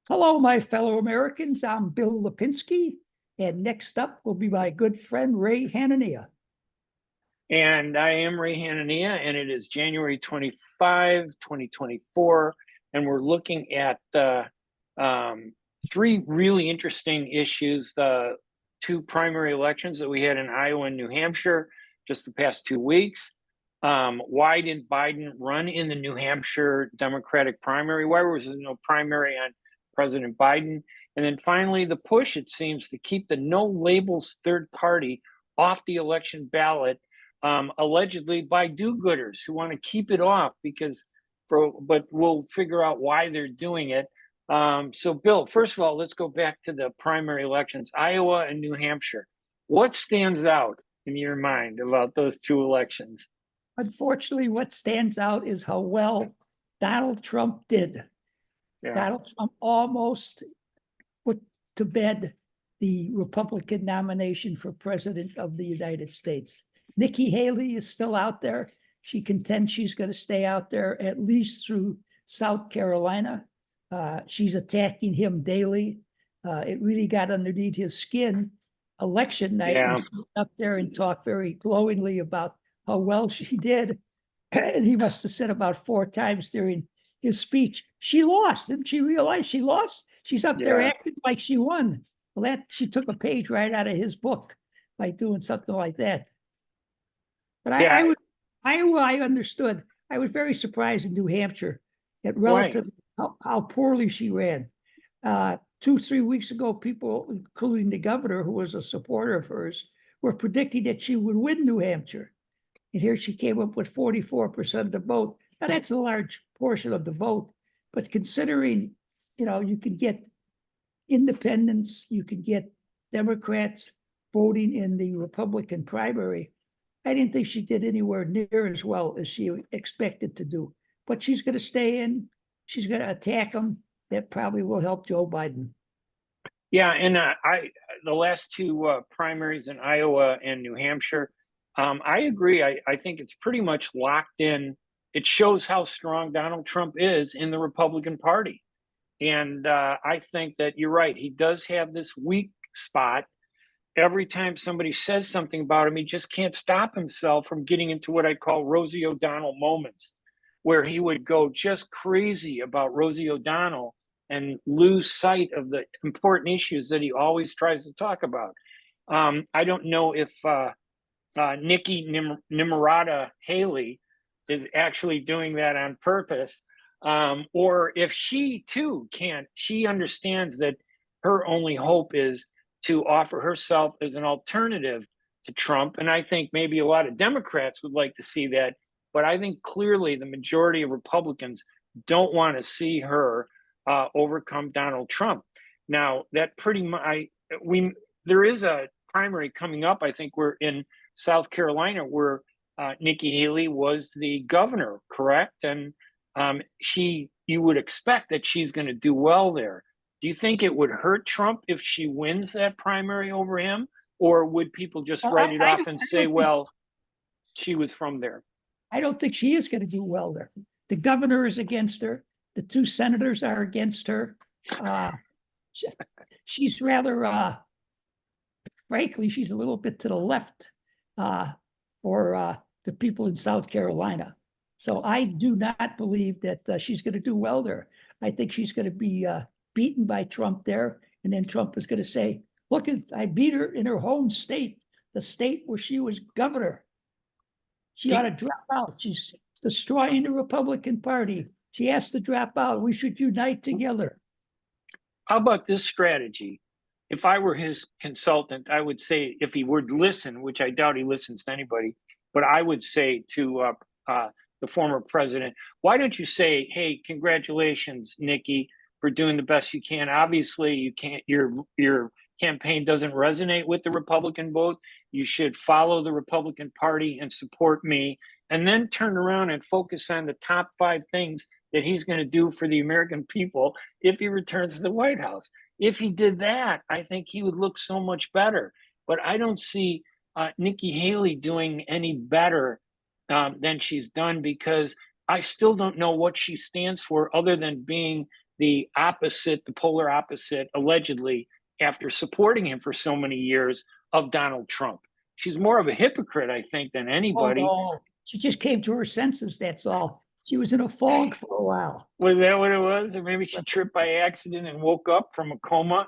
Hello, my fellow Americans. I'm Bill Lipinski, and next up will be my good friend Ray Hanania. And I am Ray Hanania, and it is January 25, 2024, and we're looking at three really interesting issues. The two primary elections that we had in Iowa and New Hampshire just the past 2 weeks. Why did Biden run in the New Hampshire Democratic primary? Why was there no primary on President Biden? And then finally, the push, it seems, to keep the no labels third party off the election ballot, allegedly by do-gooders who want to keep it off but we'll figure out why they're doing it. So Bill, first of all, let's go back to the primary elections, Iowa and New Hampshire. What stands out in your mind about those two elections? Unfortunately, what stands out is how well Donald Trump did. Yeah. Donald Trump almost put to bed the Republican nomination for president of the United States. Nikki Haley is still out there. She contends she's going to stay out there at least through South Carolina. She's attacking him daily. It really got underneath his skin election night. Yeah. When she went up there and talked very glowingly about how well she did. And he must have said about 4 times during his speech, she lost. Didn't she realize she lost? She's up there acting like she won. Well, she took a page right out of his book by doing something like that. But I understood. I was very surprised in New Hampshire at relatively how poorly she ran. 2-3 weeks ago, people, including the governor, who was a supporter of hers, were predicting that she would win New Hampshire. And here she came up with 44% of the vote. Now, that's a large portion of the vote. But considering, you can get independents, you can get Democrats voting in the Republican primary, I didn't think she did anywhere near as well as she expected to do. But she's going to stay in. She's going to attack him. That probably will help Joe Biden. Yeah, and the last two primaries in Iowa and New Hampshire, I agree. I think it's pretty much locked in. It shows how strong Donald Trump is in the Republican Party. And I think that you're right. He does have this weak spot. Every time somebody says something about him, he just can't stop himself from getting into what I call Rosie O'Donnell moments, where he would go just crazy about Rosie O'Donnell and lose sight of the important issues that he always tries to talk about. I don't know if Nikki Nimrata Haley is actually doing that on purpose, or if she too can't. She understands that her only hope is to offer herself as an alternative to Trump. And I think maybe a lot of Democrats would like to see that. But I think clearly the majority of Republicans don't want to see her overcome Donald Trump. Now, that pretty much, there is a primary coming up. I think we're in South Carolina where Nikki Haley was the governor, correct? And you would expect that she's going to do well there. Do you think it would hurt Trump if she wins that primary over him? Or would people just write it off and say, well, she was from there? I don't think she is going to do well there. The governor is against her. The 2 senators are against her. She's rather, frankly, she's a little bit to the left for the people in South Carolina. So I do not believe that she's going to do well there. I think she's going to be beaten by Trump there. And then Trump is going to say, look, I beat her in her home state, the state where she was governor. She ought to drop out. She's destroying the Republican Party. She has to drop out. We should unite together. How about this strategy? If I were his consultant, I would say, if he would listen, which I doubt he listens to anybody, but I would say to the former president, why don't you say, hey, congratulations, Nikki, for doing the best you can. Obviously, you can't. Your campaign doesn't resonate with the Republican vote. You should follow the Republican Party and support me, and then turn around and focus on the top 5 things that he's going to do for the American people if he returns to the White House. If he did that, I think he would look so much better. But I don't see Nikki Haley doing any better than she's done, because I still don't know what she stands for other than being the opposite, the polar opposite, allegedly, after supporting him for so many years, of Donald Trump. She's more of a hypocrite, I think, than Oh, anybody. no. She just came to her senses, that's all. She was in a fog for a while. Was that what it was? Or maybe she tripped by accident and woke up from a coma.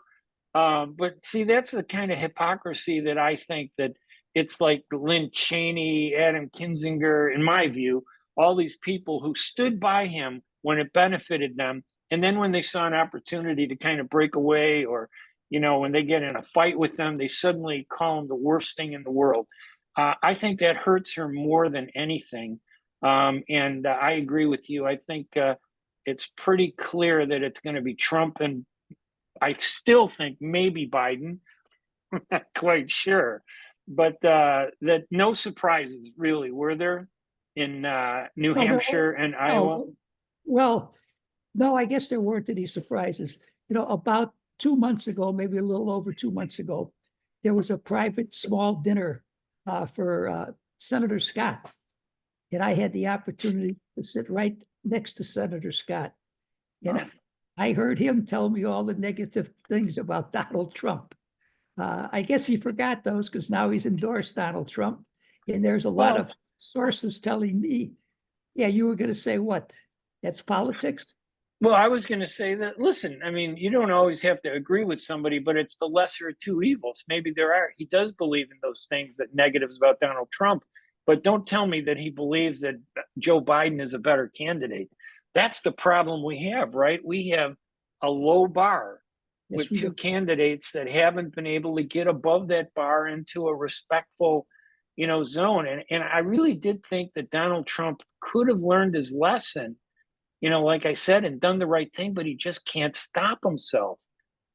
But see, that's the kind of hypocrisy that I think that it's like Lynn Cheney, Adam Kinzinger, in my view, all these people who stood by him when it benefited them. And then when they saw an opportunity to kind of break away, or, when they get in a fight with them, they suddenly call him the worst thing in the world. I think that hurts her more than anything. And I agree with you. I think it's pretty clear that it's going to be Trump, and I still think maybe Biden. I'm not quite sure, but that no surprises really, were there, in New Hampshire and Iowa? Well, no, I guess there weren't any surprises. About 2 months ago, maybe a little over 2 months ago, there was a private small dinner for Senator Scott. And I had the opportunity to sit right next to Senator Scott. And I heard him tell me all the negative things about Donald Trump. I guess he forgot those because now he's endorsed Donald Trump. And there's a lot of sources telling me, yeah, you were going to say what? That's politics? Well, I was going to say that, listen, I mean, you don't always have to agree with somebody, but it's the lesser of two evils. Maybe he does believe in those things, that negatives about Donald Trump, but don't tell me that he believes that Joe Biden is a better candidate. That's the problem we have, right? We have a low bar with two candidates that haven't been able to get above that bar into a respectful, zone. And I really did think that Donald Trump could have learned his lesson, like I said, and done the right thing, but he just can't stop himself.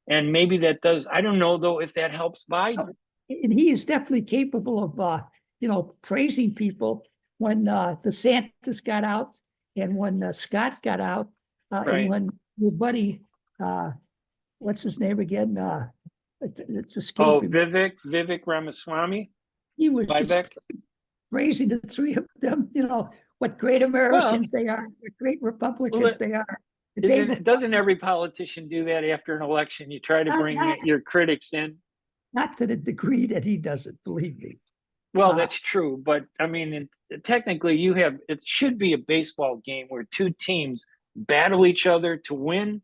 And maybe that does, I don't know though, if that helps Biden. And he is definitely capable of, praising people. When DeSantis got out, and when Scott got out, Right. and when your buddy, what's his name again? It's escaping. Vivek Ramaswamy. He was just praising the three of them, what great Americans they are, what great Republicans they are. Doesn't every politician do that after an election? You try to bring your critics in. Not to the degree that he doesn't, believe me. Well, that's true, but I mean, technically, it should be a baseball game where two teams battle each other to win,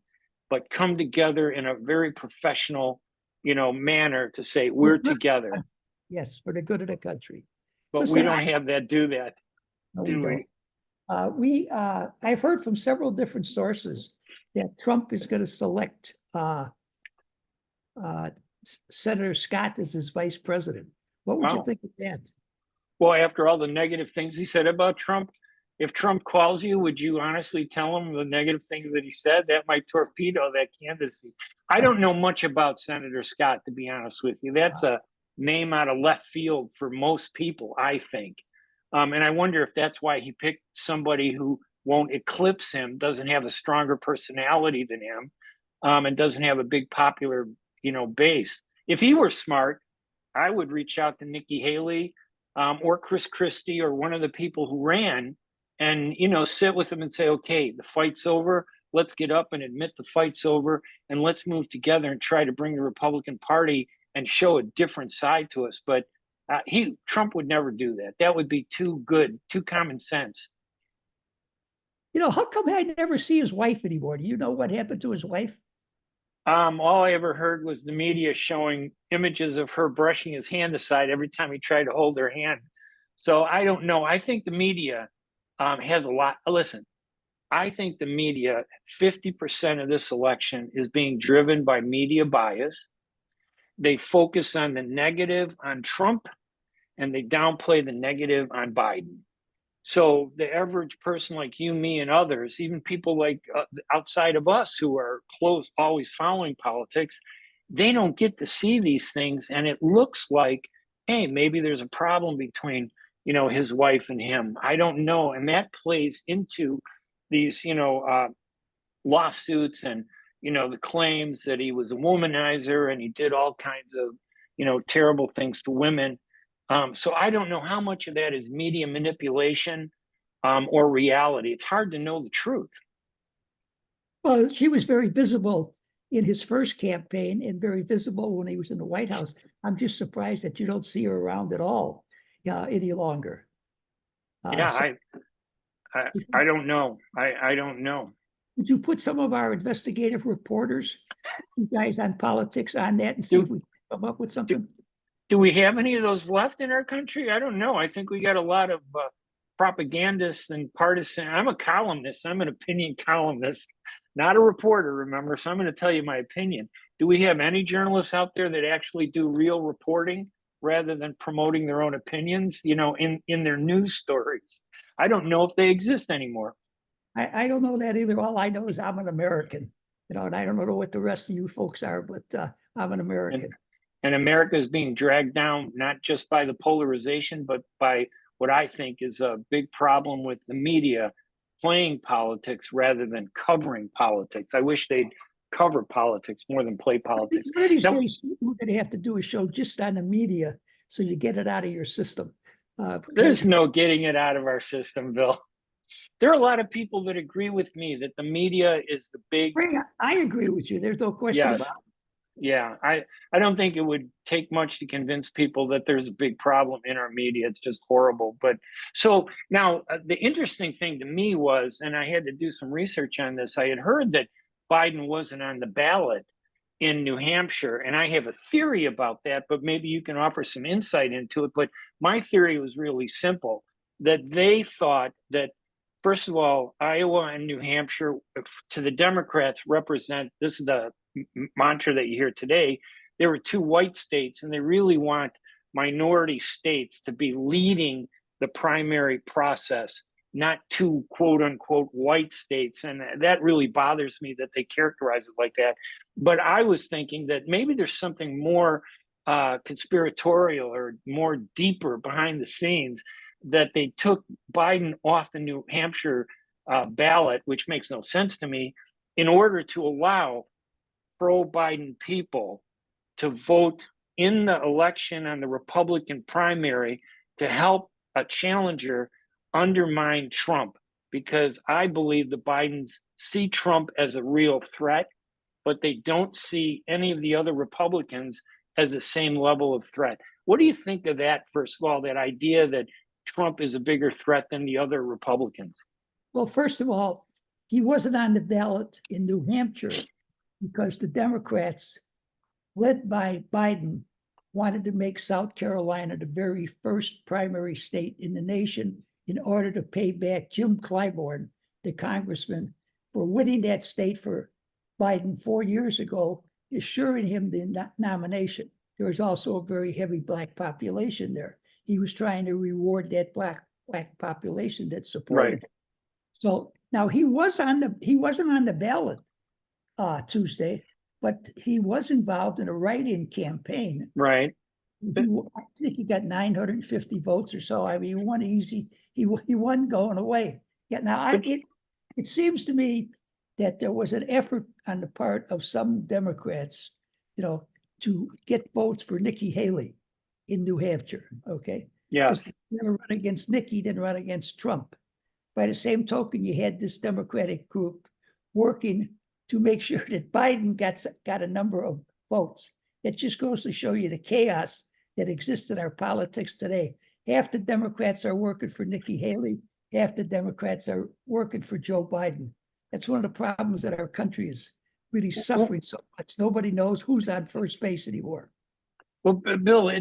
but come together in a very professional, manner to say we're together. Yes, for the good of the country. But listen, we don't have that. Do that? No, do we? I've heard from several different sources that Trump is going to select Senator Scott as his vice president. What would you think of that? Well, after all the negative things he said about Trump, if Trump calls you, would you honestly tell him the negative things that he said? That might torpedo that candidacy. I don't know much about Senator Scott, to be honest with you. That's a name out of left field for most people, I think. And I wonder if that's why he picked somebody who won't eclipse him, doesn't have a stronger personality than him, and doesn't have a big popular, base. If he were smart, I would reach out to Nikki Haley or Chris Christie or one of the people who ran and, sit with them and say, okay, the fight's over. Let's get up and admit the fight's over, and let's move together and try to bring the Republican Party and show a different side to us. But Trump would never do that. That would be too good, too common sense. How come I never see his wife anymore? Do you know what happened to his wife? All I ever heard was the media showing images of her brushing his hand aside every time he tried to hold her hand. So I don't know. I think the media has a lot. Listen, I think the media, 50% of this election is being driven by media bias. They focus on the negative on Trump, and they downplay the negative on Biden. So the average person like you, me, and others, even people like outside of us who are close, always following politics, they don't get to see these things. And it looks like, hey, maybe there's a problem between, his wife and him. I don't know. And that plays into these, lawsuits and, the claims that he was a womanizer and he did all kinds of, terrible things to women. So I don't know how much of that is media manipulation or reality. It's hard to know the truth. Well, she was very visible in his first campaign and very visible when he was in the White House. I'm just surprised that you don't see her around at all any longer. Yeah, So I don't know. I don't know. would you put some of our investigative reporters, you guys on politics, on that and see if we can come up with something? Do we have any of those left in our country? I don't know. I think we got a lot of propagandists and partisan. I'm a columnist. I'm an opinion columnist, not a reporter, remember? So I'm going to tell you my opinion. Do we have any journalists out there that actually do real reporting rather than promoting their own opinions, you know, in their news stories? I don't know if they exist anymore. I don't know that either. All I know is I'm an American, you know, and I don't know what the rest of you folks are, but I'm an American. And America is being dragged down not just by the polarization, but by what I think is a big problem with the media playing politics rather than covering politics. I wish they'd cover politics more than play politics. One of these days, we're going to have to do a show just on the media so you get it out of your system. There's no getting it out of our system, Bill. There are a lot of people that agree with me that the media is the big. I agree with you. There's no question about it. Yeah, I don't think it would take much to convince people that there's a big problem in our media. It's just horrible. But so now the interesting thing to me was, and I had to do some research on this, I had heard that Biden wasn't on the ballot in New Hampshire. And I have a theory about that, but maybe you can offer some insight into it. But my theory was really simple, that they thought that, first of all, Iowa and New Hampshire to the Democrats represent, this is the mantra that you hear today, there were two white states and they really want minority states to be leading the primary process, not two quote unquote white states. And that really bothers me that they characterize it like that. But I was thinking that maybe there's something more conspiratorial or more deeper behind the scenes, that they took Biden off the New Hampshire ballot, which makes no sense to me, in order to allow pro-Biden people to vote in the election on the Republican primary to help a challenger undermine Trump. Because I believe the Bidens see Trump as a real threat, but they don't see any of the other Republicans as the same level of threat. What do you think of that, first of all, that idea that Trump is a bigger threat than the other Republicans? Well, first of all, he wasn't on the ballot in New Hampshire because the Democrats, led by Biden, wanted to make South Carolina the very first primary state in the nation in order to pay back Jim Clyburn, the congressman, for winning that state for Biden 4 years ago, assuring him the nomination. There was also a very heavy black population there. He was trying to reward that black population that supported him. So now he wasn't on the ballot Tuesday, but he was involved in a write-in campaign. Right. I think he got 950 votes or so. I mean, he won easy. He won going away. Yeah. Now it seems to me that there was an effort on the part of some Democrats, you know, to get votes for Nikki Haley in New Hampshire. Okay. Yes. Never run against Nikki, didn't run against Trump. By the same token, you had this Democratic group working to make sure that Biden got a number of votes. It just goes to show you the chaos that exists in our politics today. Half the Democrats are working for Nikki Haley, half the Democrats are working for Joe Biden. That's one of the problems that our country is really suffering so much. Nobody knows who's on first base anymore. Well, Bill,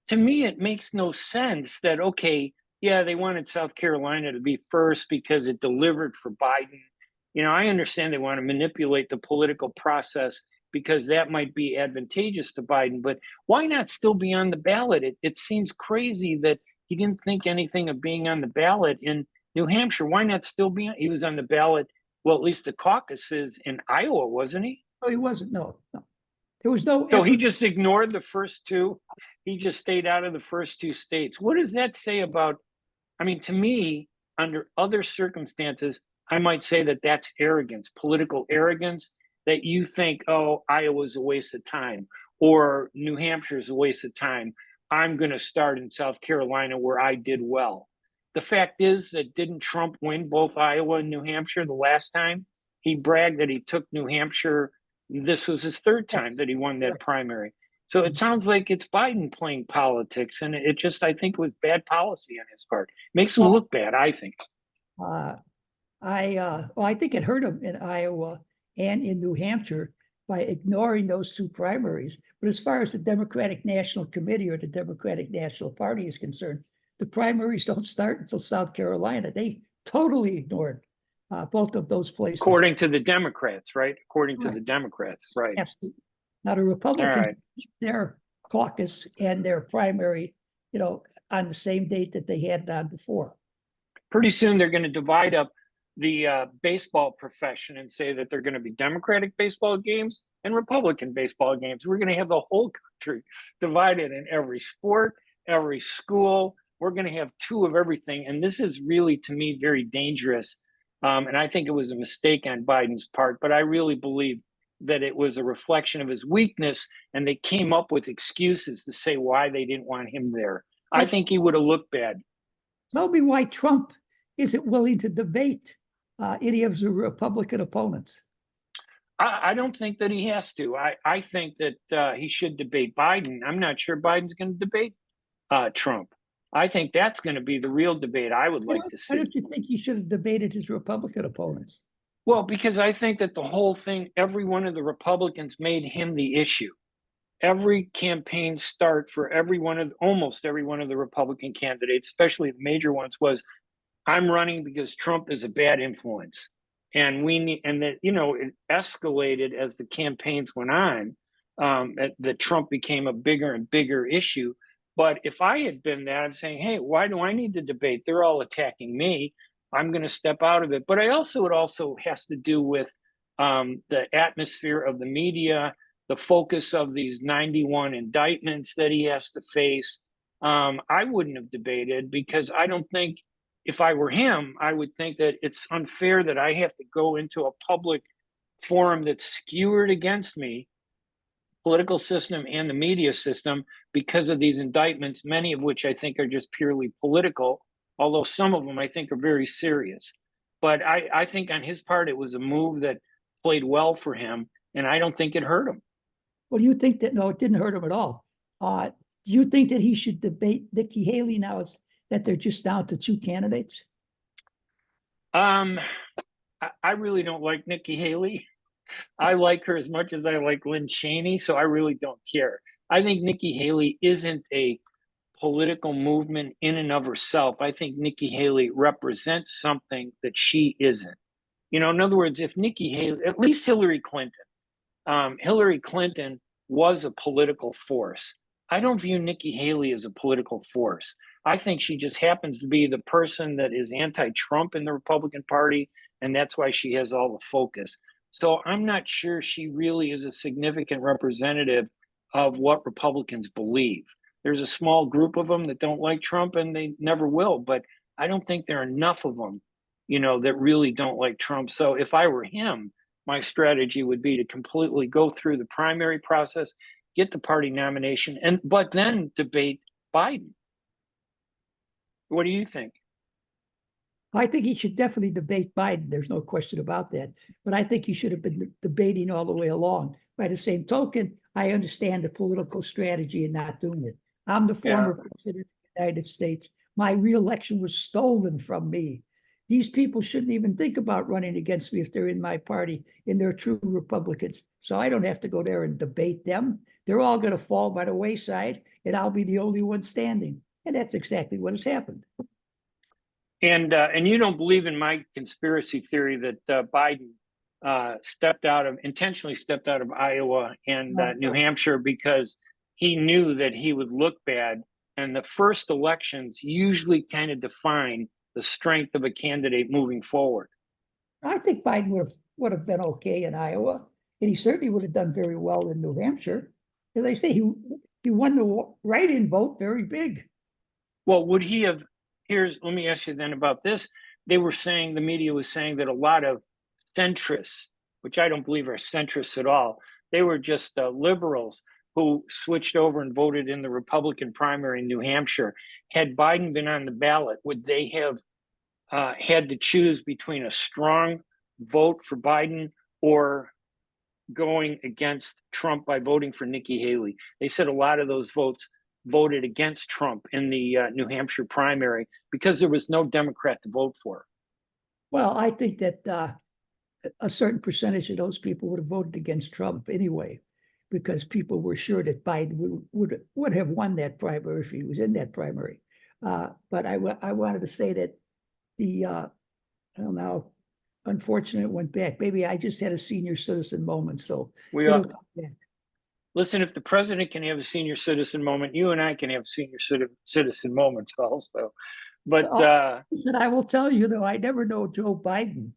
to me, it makes no sense that, okay, yeah, they wanted South Carolina to be first because it delivered for Biden. You know, I understand they want to manipulate the political process because that might be advantageous to Biden, but why not still be on the ballot? It seems crazy that he didn't think anything of being on the ballot in New Hampshire. Why not still be on? He was on the ballot, well, at least the caucuses in Iowa, wasn't he? No, he wasn't. No. There was no. So he just ignored the first two. He just stayed out of the first two states. What does that say about? I mean, to me, under other circumstances, I might say that that's arrogance, political arrogance, that you think, oh, Iowa's a waste of time or New Hampshire's a waste of time. I'm going to start in South Carolina where I did well. The fact is that didn't Trump win both Iowa and New Hampshire the last time? He bragged that he took New Hampshire. This was his third time that he won that primary. So it sounds like it's Biden playing politics, and it just, I think, was bad policy on his part. Makes him look bad, I think. I think it hurt him in Iowa and in New Hampshire by ignoring those two primaries. But as far as the Democratic National Committee or the Democratic National Party is concerned, the primaries don't start until South Carolina. They totally ignored both of those places. According to the Democrats, right? According to the Democrats, right. Absolutely. Now the Republicans keep their caucus and their primary, on the same date that they had it on before. Pretty soon they're going to divide up the baseball profession and say that they're going to be Democratic baseball games and Republican baseball games. We're going to have the whole country divided in every sport, every school. We're going to have two of everything. And this is really, to me, very dangerous. And I think it was a mistake on Biden's part, but I really believe that it was a reflection of his weakness, and they came up with excuses to say why they didn't want him there. I think he would have looked bad. Tell me why Trump isn't willing to debate any of the Republican opponents. I don't think that he has to. I think that he should debate Biden. I'm not sure Biden's going to debate Trump. I think that's going to be the real debate I would like to see. Why don't you think he should have debated his Republican opponents? Well, because I think that the whole thing, every one of the Republicans made him the issue. Every campaign start for almost every one of the Republican candidates, especially the major ones, was, I'm running because Trump is a bad influence. And it escalated as the campaigns went on, that Trump became a bigger and bigger issue. But if I had been that, I'm saying, hey, why do I need to debate? They're all attacking me. I'm going to step out of it. But it also has to do with the atmosphere of the media, the focus of these 91 indictments that he has to face. I wouldn't have debated, because I don't think, if I were him, I would think that it's unfair that I have to go into a public forum that's skewered against me, political system and the media system, because of these indictments, many of which I think are just purely political, although some of them I think are very serious. But I think on his part, it was a move that played well for him, and I don't think it hurt him. Well, do you think that, no, it didn't hurt him at all. Do you think that he should debate Nikki Haley now? It's that they're just down to two candidates? I really don't like Nikki Haley. I like her as much as I like Lynn Cheney, so I really don't care. I think Nikki Haley isn't a political movement in and of herself. I think Nikki Haley represents something that she isn't. In other words, if Nikki Haley, at least Hillary Clinton was a political force. I don't view Nikki Haley as a political force. I think she just happens to be the person that is anti-Trump in the Republican Party, and that's why she has all the focus. So I'm not sure she really is a significant representative of what Republicans believe. There's a small group of them that don't like Trump, and they never will, but I don't think there are enough of them, that really don't like Trump. So if I were him, my strategy would be to completely go through the primary process, get the party nomination, but then debate Biden. What do you think? I think he should definitely debate Biden. There's no question about that. But I think he should have been debating all the way along. By the same token, I understand the political strategy in not doing it. I'm the former president of the United States. My reelection was stolen from me. These people shouldn't even think about running against me if they're in my party and they're true Republicans. So I don't have to go there and debate them. They're all going to fall by the wayside, and I'll be the only one standing. And that's exactly what has happened. And you don't believe in my conspiracy theory that Biden intentionally stepped out of Iowa and New Hampshire because he knew that he would look bad. And the first elections usually kind of define the strength of a candidate moving forward. I think Biden would have been okay in Iowa, and he certainly would have done very well in New Hampshire. As I say, he won the write-in vote very big. Well, would he have? Let me ask you then about this. The media was saying that a lot of centrists, which I don't believe are centrists at all, they were just liberals who switched over and voted in the Republican primary in New Hampshire. Had Biden been on the ballot, would they have had to choose between a strong vote for Biden or going against Trump by voting for Nikki Haley. They said a lot of those votes voted against Trump in the New Hampshire primary because there was no Democrat to vote for. Well, I think that a certain percentage of those people would have voted against Trump anyway, because people were sure that Biden would have won that primary if he was in that primary. But I wanted to say that the I don't know, unfortunately it went back. Maybe I just had a senior citizen moment, so it'll come back. Listen, if the president can have a senior citizen moment, you and I can have senior citizen moments also. But listen, I will tell you though, I never know Joe Biden,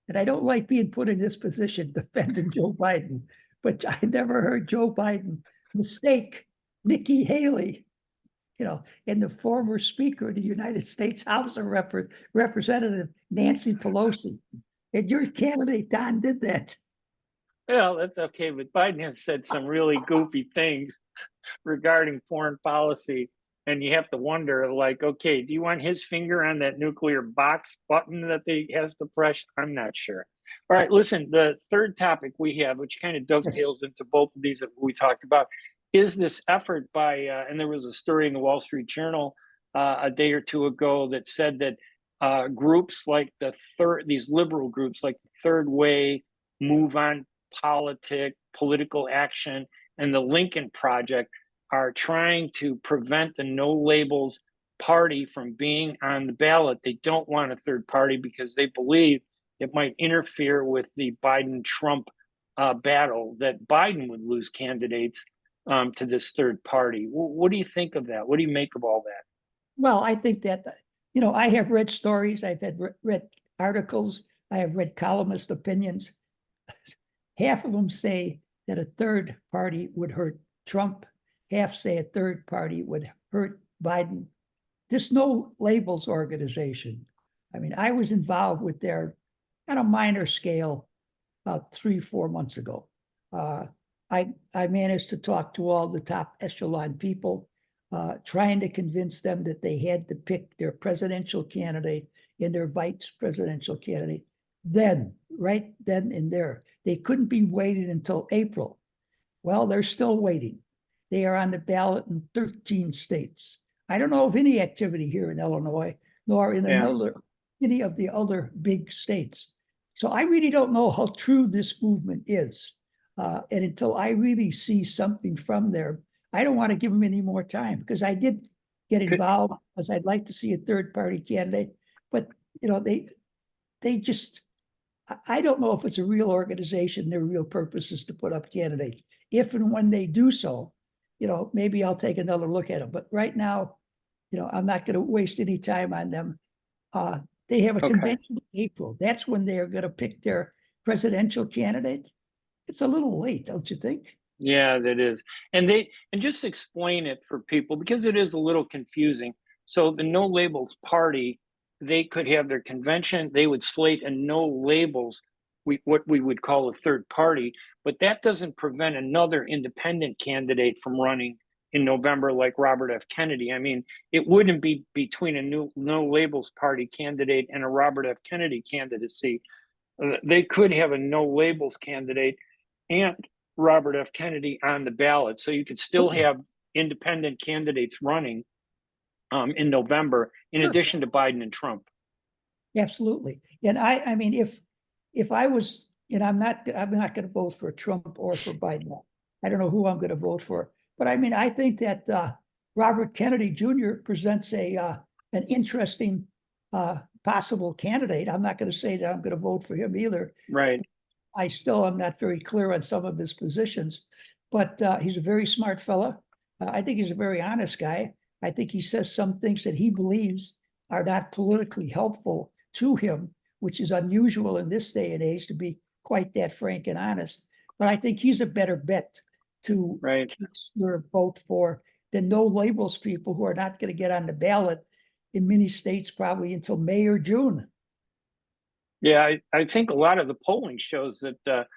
and I don't like being put in this position defending Joe Biden, but I never heard Joe Biden mistake Nikki Haley, and the former Speaker of the United States House of Representative Nancy Pelosi. And your candidate, Don, did that. well, that's okay. But Biden has said some really goofy things regarding foreign policy. And you have to wonder, like, okay, do you want his finger on that nuclear box button that he has to press? I'm not sure. All right, listen, the third topic we have, which kind of dovetails into both of these that we talked about, is this effort by, and there was a story in the Wall Street Journal a day or two ago that said that groups like these liberal groups like the Third Way, Move On Political Action, and the Lincoln Project are trying to prevent the No Labels party from being on the ballot. They don't want a third party because they believe it might interfere with the Biden-Trump battle, that Biden would lose candidates to this third party. What do you think of that? What do you make of all that? Well, I think that, I have read stories, I've read articles, I have read columnist opinions. Half of them say that a third party would hurt Trump. Half say a third party would hurt Biden. This No Labels organization, I mean, I was involved with their, at a minor scale, about 3-4 months ago. I managed to talk to all the top echelon people, trying to convince them that they had to pick their presidential candidate and their vice presidential candidate. Then, right then and there, they couldn't be waited until April. Well, they're still waiting. They are on the ballot in 13 states. I don't know of any activity here in Illinois, nor in any of the other big states. So I really don't know how true this movement is. And until I really see something from there, I don't want to give them any more time, because I did get involved because I'd like to see a third party candidate. But, they just, I don't know if it's a real organization. Their real purpose is to put up candidates. If and when they do so, maybe I'll take another look at them. But right now, I'm not going to waste any time on them. They have a convention in April. That's when they're going to pick their presidential candidate. It's a little late, don't you think? Yeah, that is. And just explain it for people, because it is a little confusing. So the No Labels party, they could have their convention, they would slate a no labels, what we would call a third party, but that doesn't prevent another independent candidate from running in November, like Robert F. Kennedy. I mean, it wouldn't be between a No Labels party candidate and a Robert F. Kennedy candidacy. They could have a No Labels candidate and Robert F. Kennedy on the ballot. So you could still have independent candidates running in November, in addition to Biden and Trump. Absolutely. And I mean, if I was, and I'm not going to vote for Trump or for Biden. I don't know who I'm going to vote for, but I mean, I think that Robert Kennedy Jr. presents an interesting possible candidate. I'm not going to say that I'm going to vote for him either. Right. I still am not very clear on some of his positions, but he's a very smart fella. I think he's a very honest guy. I think he says some things that he believes are not politically helpful to him, which is unusual in this day and age to be quite that frank and honest. But I think he's a better bet to cast your vote for than No Labels people who are not going to get on the ballot in many states probably until May or June. Yeah, I think a lot of the polling shows that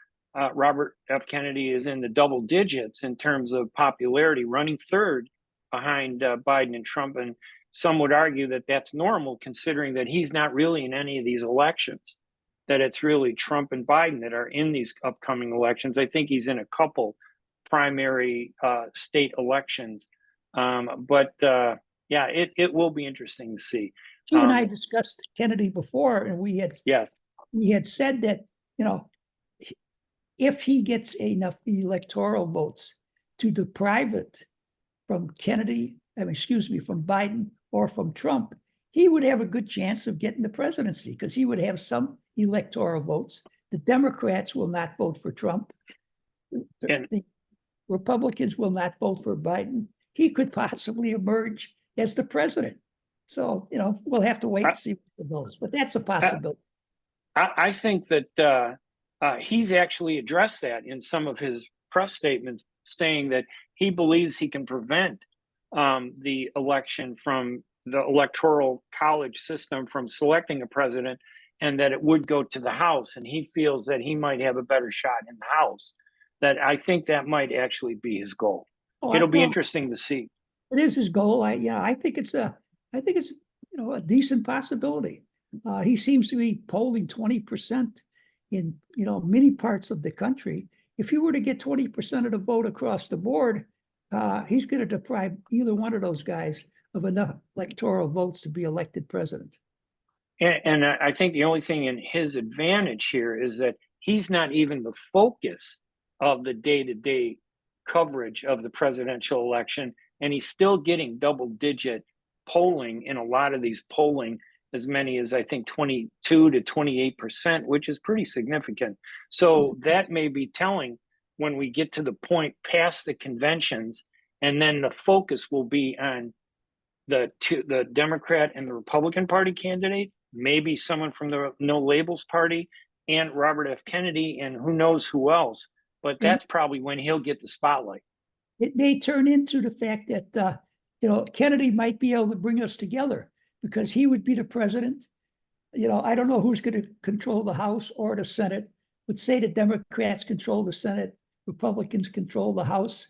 Robert F. Kennedy is in the double digits in terms of popularity, running third behind Biden and Trump. And some would argue that that's normal, considering that he's not really in any of these elections. that it's really Trump and Biden that are in these upcoming elections. I think he's in a couple primary state elections. Yeah, it will be interesting to see. You and I discussed Kennedy before, and we had said that, if he gets enough electoral votes to deprive it from from Biden or from Trump, he would have a good chance of getting the presidency because he would have some electoral votes. The Democrats will not vote for Trump. The Republicans will not vote for Biden. He could possibly emerge as the president. So, we'll have to wait and see what the votes, but that's a possibility. I think that he's actually addressed that in some of his press statements, saying that he believes he can prevent the election from the electoral college system from selecting a president, and that it would go to the House. And he feels that he might have a better shot in the House. That I think that might actually be his goal. It'll be interesting to see. It is his goal. I think it's a decent possibility. He seems to be polling 20% in many parts of the country. If he were to get 20% of the vote across the board, he's going to deprive either one of those guys of enough electoral votes to be elected president. And I think the only thing in his advantage here is that he's not even the focus of the day-to-day coverage of the presidential election, and he's still getting double-digit polling in a lot of these polling, as many as I think 22 to 28%, which is pretty significant. So that may be telling when we get to the point past the conventions, and then the focus will be on the Democrat and the Republican Party candidate, maybe someone from the No Labels Party, and Robert F. Kennedy, and who knows who else. But that's probably when he'll get the spotlight. It may turn into the fact that Kennedy might be able to bring us together because he would be the president. I don't know who's going to control the House or the Senate, but say the Democrats control the Senate, Republicans control the House.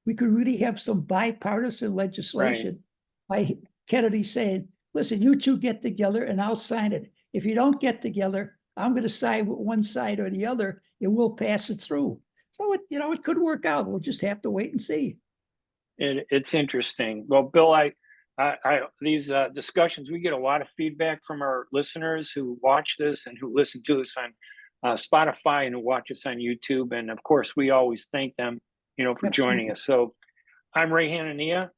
We could really have some bipartisan legislation by Kennedy saying, listen, you two get together and I'll sign it. If you don't get together, I'm going to side with one side or the other and we'll pass it through. So it could work out. We'll just have to wait and see. It's interesting. Well, Bill, these discussions, we get a lot of feedback from our listeners who watch this and who listen to us on Spotify and who watch us on YouTube. And of course, we always thank them, for joining us. So I'm Ray Hanania.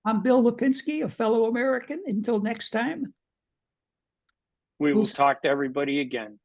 I'm Bill Lipinski, a fellow American. Until next time. We will talk to everybody again.